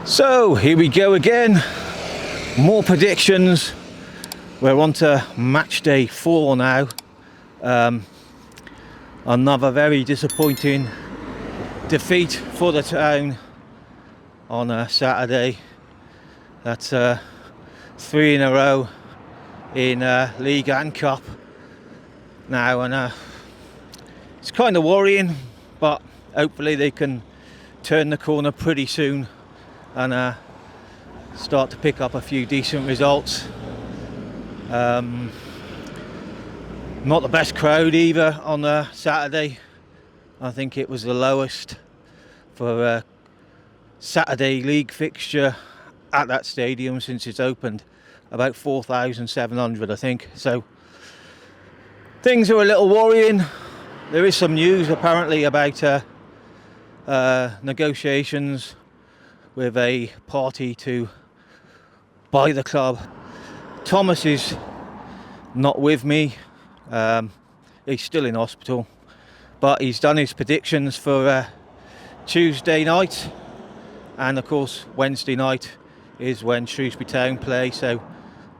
So here we go again, more predictions. We're on to match day 4 now. Another very disappointing defeat for the town on a Saturday. That's 3 in a row in League and Cup now, and it's kind of worrying, but hopefully they can turn the corner pretty soon and start to pick up a few decent results. Not the best crowd either on Saturday. I think it was the lowest for a Saturday league fixture at that stadium since it's opened, about 4,700 I think. So things are a little worrying. There is some news apparently about negotiations with a party to buy the club. Thomas is not with me. He's still in hospital, but he's done his predictions for Tuesday night, and of course Wednesday night is when Shrewsbury Town play, so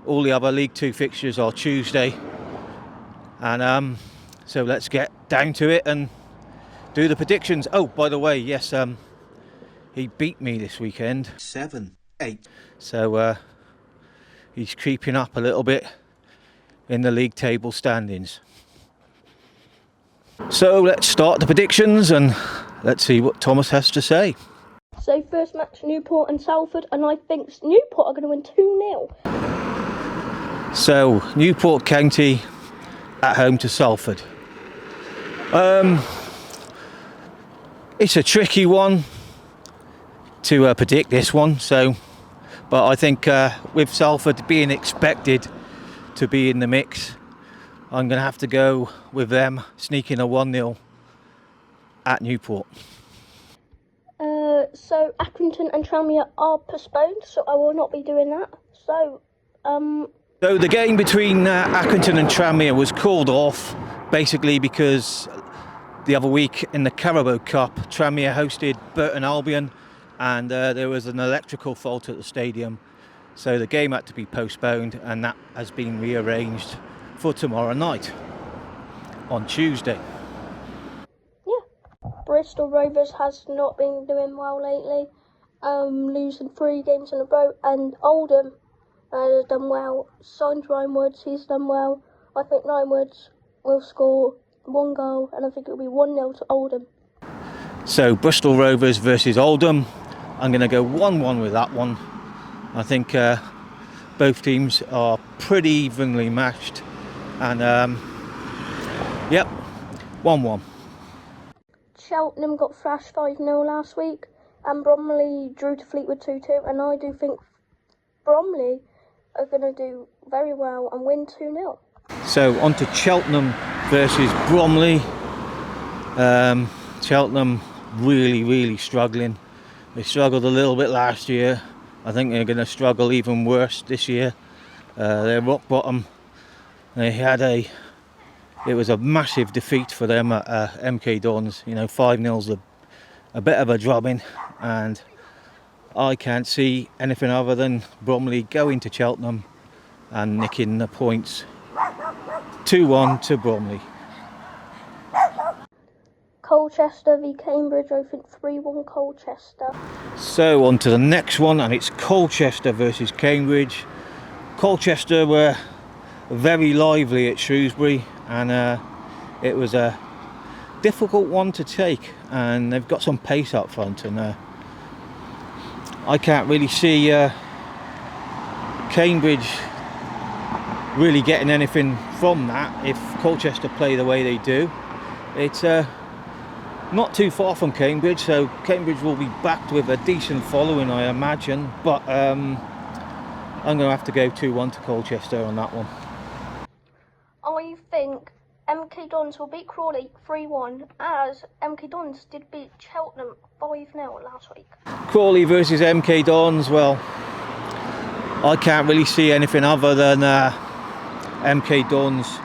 all the other League 2 fixtures are Tuesday. And so let's get down to it and do the predictions. Oh, by the way, yes, he beat me this weekend 7-8, so he's creeping up a little bit in the league table standings. So let's start the predictions and let's see what Thomas has to say. So first match, Newport and Salford, and I think Newport are going to win 2-0. So Newport County at home to Salford. It's a tricky one to predict, this one, so, but I think with Salford being expected to be in the mix, I'm going to have to go with them sneaking a 1-0 at Newport. So Accrington and Tranmere are postponed, so I will not be doing that. So the game between Accrington and Tranmere was called off basically because the other week in the Carabao Cup, Tranmere hosted Burton Albion, and there was an electrical fault at the stadium, so the game had to be postponed, and that has been rearranged for tomorrow night on Tuesday. Yeah, Bristol Rovers has not been doing well lately, losing 3 games in a row, and Oldham has done well. Signed Ryan Woods, he's done well. I think Ryan Woods will score 1 goal, and I think it'll be 1-0 to Oldham. So Bristol Rovers versus Oldham. I'm going to go 1-1 with that one. I think both teams are pretty evenly matched, and yep, 1-1. Cheltenham got thrashed 5-0 last week, and Bromley drew to Fleetwood 2-2, and I do think Bromley are going to do very well and win 2-0. So on to Cheltenham versus Bromley. Cheltenham really struggling. They struggled a little bit last year. I think they're going to struggle even worse this year. They're rock bottom. It was a massive defeat for them at MK Dons. 5-0's a bit of a drubbing, and I can't see anything other than Bromley going to Cheltenham and nicking the points. 2-1 to Bromley. Colchester v Cambridge, I think 3-1 Colchester. So on to the next one, and it's Colchester versus Cambridge. Colchester were very lively at Shrewsbury, and it was a difficult one to take, and they've got some pace up front, and I can't really see Cambridge really getting anything from that if Colchester play the way they do. It's not too far from Cambridge, so Cambridge will be backed with a decent following, I imagine, but I'm going to have to go 2-1 to Colchester on that one. I think MK Dons will beat Crawley 3-1, as MK Dons did beat Cheltenham 5-0 last week. Crawley versus MK Dons, well, I can't really see anything other than MK Dons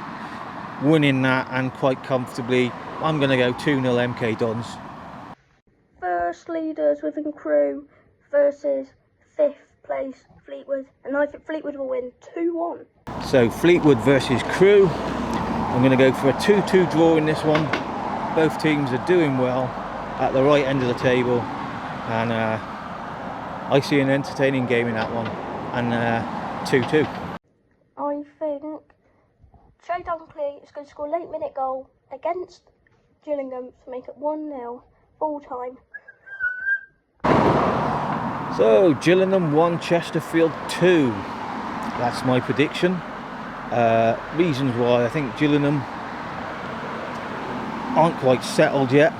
winning that, and quite comfortably. I'm going to go 2-0 MK Dons. First leaders within Crewe versus 5th place Fleetwood, and I think Fleetwood will win 2-1. So Fleetwood versus Crewe. I'm going to go for a 2-2 draw in this one. Both teams are doing well at the right end of the table, and I see an entertaining game in that one, and 2-2. I think Joe Dunkley is going to score a late minute goal against Gillingham to make it 1-0 full time. So Gillingham 1, Chesterfield 2. That's my prediction. Reasons why: I think Gillingham aren't quite settled yet.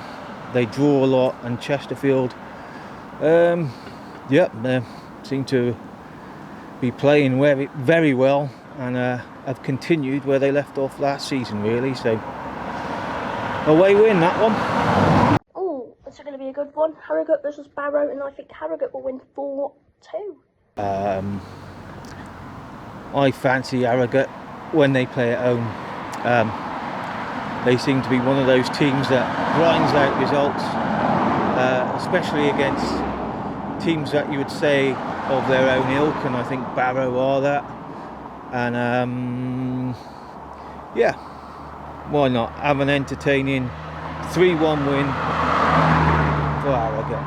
They draw a lot, and Chesterfield, they seem to be playing very well, and have continued where they left off last season, really. So away win, that one. Oh, it's going to be a good one. Harrogate versus Barrow, and I think Harrogate will win 4-2. I fancy Harrogate when they play at home. They seem to be one of those teams that grinds out results, especially against teams that you would say of their own ilk, and I think Barrow are that. And yeah, why not have an entertaining 3-1 win for Harrogate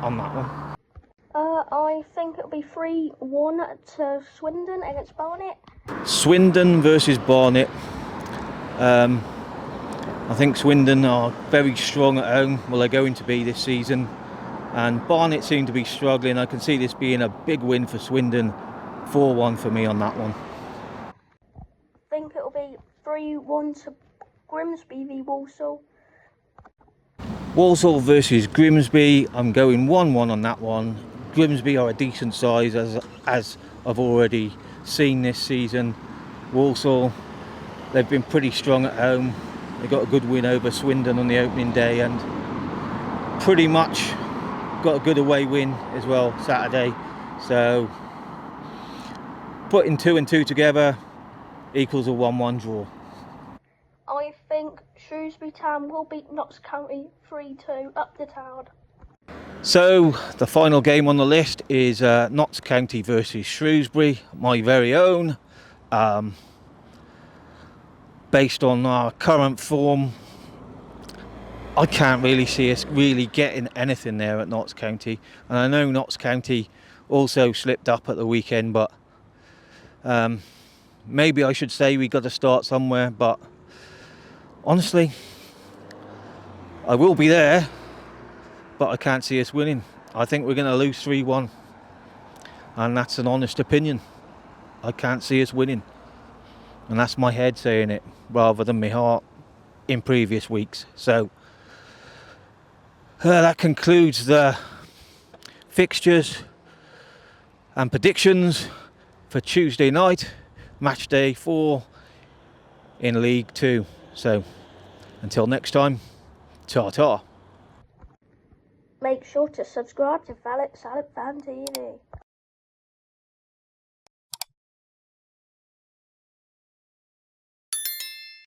on that one. I think it'll be 3-1 to Swindon against Barnet. Swindon versus Barnet. I think Swindon are very strong at home. Well, they're going to be this season, and Barnet seem to be struggling. I can see this being a big win for Swindon. 4-1 for me on that one. I think it'll be 3-1 to Grimsby v Walsall. Walsall versus Grimsby. I'm going 1-1 on that one. Grimsby are a decent size, as I've already seen this season. Walsall, they've been pretty strong at home. They got a good win over Swindon on the opening day, and pretty much got a good away win as well Saturday. So putting 2 and 2 together equals a 1-1 draw. I think Shrewsbury Town will beat Notts County 3-2 up the town. So the final game on the list is Notts County versus Shrewsbury, my very own. Based on our current form, I can't really see us really getting anything there at Notts County. And I know Notts County also slipped up at the weekend, but maybe I should say we got to start somewhere. But honestly, I will be there, but I can't see us winning. I think we're going to lose 3-1, and that's an honest opinion. I can't see us winning, and that's my head saying it rather than my heart in previous weeks. So that concludes the fixtures and predictions for Tuesday night, match day 4 in League 2. So until next time, ta-ta. Make sure to subscribe to Salop Fan TV.